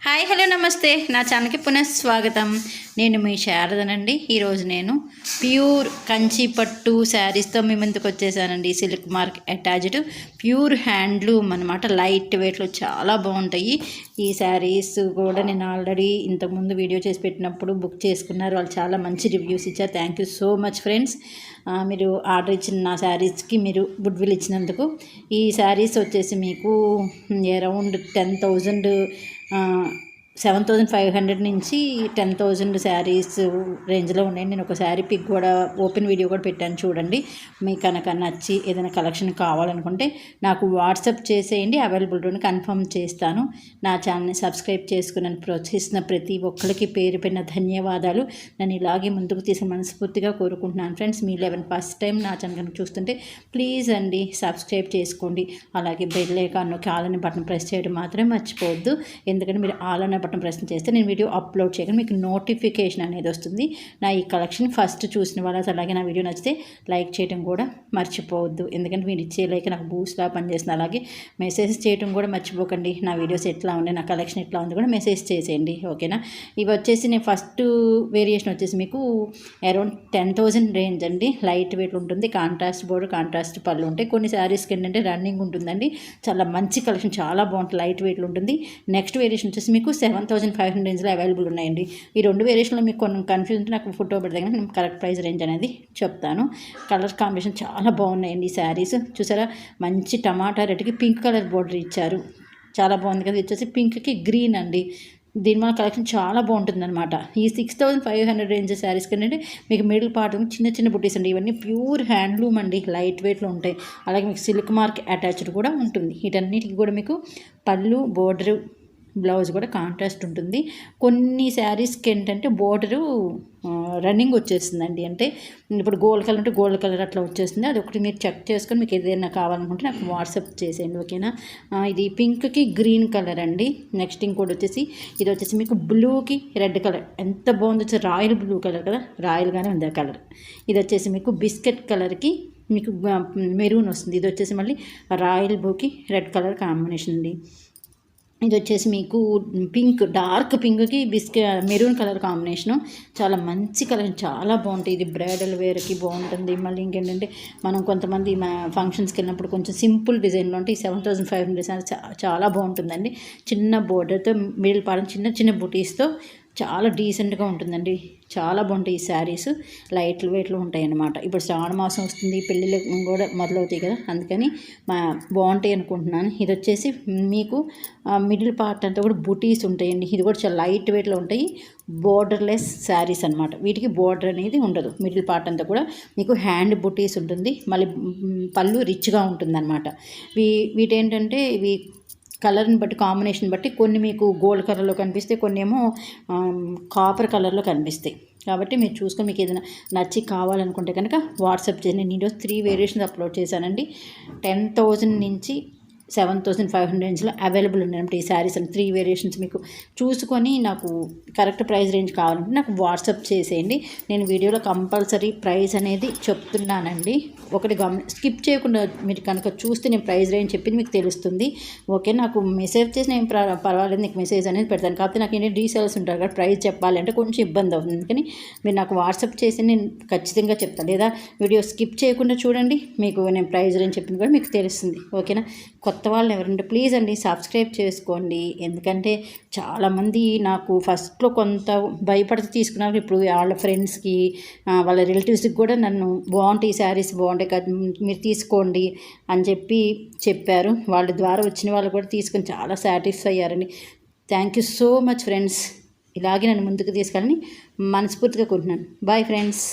Hi hello నమస్తే నా ఛానల్కి పునఃస్వాగతం. నేను మీ శారదనండి. ఈరోజు నేను ప్యూర్ కంచి పట్టు శారీస్తో మీ ముందుకు వచ్చేసానండి. Silk mark attached pure handloom అనమాట. లైట్ వెయిట్లో చాలా బాగుంటాయి ఈ శారీస్ కూడా. నేను ఆల్రెడీ ఇంతకుముందు వీడియో చేసి పెట్టినప్పుడు బుక్ చేసుకున్నారు. వాళ్ళు చాలా మంచి రివ్యూస్ ఇచ్చారు. Thank you so much friends. మీరు ఆర్డర్ ఇచ్చిన నా శారీస్కి మీరు గుడ్ విల్ ఇచ్చినందుకు. ఈ శారీస్ వచ్చేసి మీకు అరౌండ్ 10,000 7,500 నుంచి 10,000 శారీస్ రేంజ్లో ఉన్నాయి. నేను ఒక శారీ పిక్ కూడా ఓపెన్ వీడియో కూడా పెట్టాను, చూడండి. మీకు కనుక నచ్చి ఏదైనా కలెక్షన్ కావాలనుకుంటే నాకు వాట్సాప్ చేసేయండి, అవైలబిలిటీని కన్ఫర్మ్ చేస్తాను. నా ఛానల్ని సబ్స్క్రైబ్ చేసుకుని నన్ను ప్రోత్సహిస్తున్న ప్రతి ఒక్కరికి పేరు పైన ధన్యవాదాలు. నన్ను ఇలాగే ముందుకు తీసుకుని మనస్ఫూర్తిగా కోరుకుంటున్నాను ఫ్రెండ్స్. మీ ఫస్ట్ టైం నా ఛానల్ కనుక చూస్తుంటే ప్లీజ్ అండి సబ్స్క్రైబ్ చేసుకోండి. అలాగే బెల్ ఐకాన్ ఆల్ అనే బటన్ ప్రెస్ చేయడం మాత్రం మర్చిపోవద్దు. ఎందుకంటే మీరు ఆల్ అనే బటన్ ప్రెస్ చేస్తే నేను వీడియో అప్లోడ్ చేయగానే మీకు నోటిఫికేషన్ అనేది వస్తుంది. నా ఈ కలెక్షన్ ఫస్ట్ చూసిన వాళ్ళు, అలాగే నా వీడియో నచ్చితే లైక్ చేయడం కూడా మర్చిపోవద్దు. ఎందుకంటే మీరు ఇచ్చే లైక్ నాకు బూస్ట్లా పనిచేస్తుంది. అలాగే మెసేజ్ చేయడం కూడా మర్చిపోకండి. నా వీడియోస్ ఎట్లా ఉన్నాయి, నా కలెక్షన్ ఎట్లా ఉంది కూడా మెసేజ్ చేసేయండి, ఓకేనా. ఇవి వచ్చేసి నేను ఫస్ట్ వేరియేషన్ వచ్చేసి మీకు అరౌండ్ 10,000 రేంజ్ అండి. లైట్ వెయిట్ ఉంటుంది, కాంట్రాస్ట్ బోర్డర్, కాంట్రాస్ట్ పళ్ళు ఉంటాయి. కొన్ని శారీస్కి ఏంటంటే రన్నింగ్ ఉంటుందండి. చాలా మంచి కలెక్షన్, చాలా బాగుంటుంది, లైట్ వెయిట్లో ఉంటుంది. నెక్స్ట్ వేరియేషన్ వచ్చేసి మీకు 7,500 రేంజ్లో అవైలబుల్ ఉన్నాయండి. ఈ రెండు వేరియేషన్లో మీకు కొన్ని కన్ఫ్యూజన్ ఉంటే నాకు ఫోటో పెడితే కానీ నేను కరెక్ట్ ప్రైస్ రేంజ్ అనేది చెప్తాను. కలర్ కాంబినేషన్ చాలా బాగున్నాయండి ఈ శారీస్. చూసారా, మంచి టమాటా రెడ్కి పింక్ కలర్ బోర్డర్ ఇచ్చారు, చాలా బాగుంది కదా. వచ్చేసి పింక్కి గ్రీన్ అండి. దీనివల్ల కలెక్షన్ చాలా బాగుంటుంది అనమాట. ఈ 6,500 రేంజ్ శారీస్ కంటే మీకు మిడిల్ పార్ట్ చిన్న చిన్న బుట్టీస్ అండి. ఇవన్నీ ప్యూర్ హ్యాండ్లూమ్ అండి, లైట్ వెయిట్లో ఉంటాయి. అలాగే మీకు సిల్క్ మార్క్ అటాచ్డ్ కూడా ఉంటుంది. వీటన్నిటికీ కూడా మీకు పళ్ళు, బోర్డరు, బ్లౌజ్ కూడా కాంట్రాస్ట్ ఉంటుంది. కొన్ని శారీస్కి ఏంటంటే బోర్డరు రన్నింగ్ వచ్చేస్తుందండి. అంటే ఇప్పుడు గోల్డ్ కలర్ అంటే గోల్డ్ కలర్ అట్లా వచ్చేస్తుంది. అది ఒకటి మీరు చెక్ చేసుకొని మీకు ఏదైనా కావాలనుకుంటే నాకు వాట్సాప్ చేసేయండి, ఓకేనా. ఇది పింక్కి గ్రీన్ కలర్ అండి. నెక్స్ట్ ఇంకోటి వచ్చేసి ఇది వచ్చేసి మీకు బ్లూకి రెడ్ కలర్, ఎంత బాగుంది వచ్చేసి, రాయల్ బ్లూ కలర్ కదా, రాయల్గానే ఉంది ఆ కలర్. ఇది వచ్చేసి మీకు బిస్కెట్ కలర్కి మీకు మెరూన్ వస్తుంది. ఇది వచ్చేసి మళ్ళీ రాయల్ బ్లూకి రెడ్ కలర్ కాంబినేషన్ అండి. ఇది వచ్చేసి మీకు పింక్, డార్క్ పింక్కి మెరూన్ కలర్ కాంబినేషను. చాలా మంచి కలర్, చాలా బాగుంటుంది. ఇది బ్రైడల్ వేర్కి బాగుంటుంది. మళ్ళీ ఇంకేంటంటే మనం కొంతమంది ఫంక్షన్స్కి వెళ్ళినప్పుడు కొంచెం సింపుల్ డిజైన్లో ఉంటే ఈ 7,500 చాలా బాగుంటుందండి. చిన్న బోర్డర్తో మిడిల్ పార్ట్ చిన్న చిన్న బుటీస్తో చాలా డీసెంట్గా ఉంటుందండి. చాలా బాగుంటాయి ఈ శారీస్, లైట్ వెయిట్లో ఉంటాయి అన్నమాట. ఇప్పుడు శ్రావణ మాసం వస్తుంది, పెళ్ళిళ్ళు కూడా మొదలవుతాయి కదా, అందుకని బాగుంటాయి అనుకుంటున్నాను. ఇది వచ్చేసి మీకు మిడిల్ పార్ట్ అంతా కూడా బుటీస్ ఉంటాయండి. ఇది కూడా చాలా లైట్ వెయిట్లో ఉంటాయి, బోర్డర్లెస్ శారీస్ అనమాట. వీటికి బోర్డర్ అనేది ఉండదు. మిడిల్ పార్ట్ అంతా కూడా మీకు హ్యాండ్ బుటీస్ ఉంటుంది. మళ్ళీ పళ్ళు రిచ్గా ఉంటుందన్నమాట. వీటేంటంటే ఇవి కలర్ని బట్టి, కాంబినేషన్ బట్టి కొన్ని మీకు గోల్డ్ కలర్లో కనిపిస్తాయి, కొన్ని ఏమో కాపర్ కలర్లో కనిపిస్తాయి. కాబట్టి మీరు చూసుకొని మీకు ఏదైనా నచ్చి కావాలనుకుంటే కనుక వాట్సాప్ చేయండి. నేను ఈరోజు 3 వేరియేషన్స్ అప్లోడ్ చేశానండి. 10,000 నుంచి 7,500 రేంజ్లో అవైలబుల్ ఉన్నాయంటే ఈ శారీస్ అని 3 వేరియేషన్స్. మీకు చూసుకొని నాకు కరెక్ట్ ప్రైస్ రేంజ్ కావాలంటే నాకు వాట్సాప్ చేసేయండి. నేను వీడియోలో కంపల్సరీ ప్రైస్ అనేది చెప్తున్నానండి. ఒకటి స్కిప్ చేయకుండా మీరు కనుక చూస్తే నేను ప్రైస్ రేంజ్ చెప్పింది మీకు తెలుస్తుంది, ఓకే. నాకు మెసేజ్ చేసి నేను పర్వాలేదు నీకు మెసేజ్ అనేది పెడతాను. కాకపోతే నాకు ఏంటంటే డీటెయిల్స్ ఉంటారు కదా, ప్రైస్ చెప్పాలి అంటే కొంచెం ఇబ్బంది అవుతుంది. అందుకని మీరు నాకు వాట్సాప్ చేసి నేను ఖచ్చితంగా చెప్తాను. లేదా వీడియో స్కిప్ చేయకుండా చూడండి, మీకు నేను ప్రైస్ రేంజ్ చెప్పింది కూడా మీకు తెలుస్తుంది, ఓకేనా. కొత్త వాళ్ళు ఎవరంటే ప్లీజ్ అండి సబ్స్క్రైబ్ చేసుకోండి. ఎందుకంటే చాలామంది నాకు ఫస్ట్లో కొంత భయపడితే తీసుకున్నారు. ఇప్పుడు వాళ్ళ ఫ్రెండ్స్కి, వాళ్ళ రిలేటివ్స్కి కూడా నన్ను బాగుంటాయి శారీస్, బాగుంటాయి కదా మీరు తీసుకోండి అని చెప్పారు. వాళ్ళ ద్వారా వచ్చిన వాళ్ళు కూడా తీసుకొని చాలా సాటిస్ఫై అయ్యారండి. Thank you so much friends. ఇలాగే నన్ను ముందుకు తీసుకెళ్ళని మనస్ఫూర్తిగా కోరుతున్నాను. Bye friends.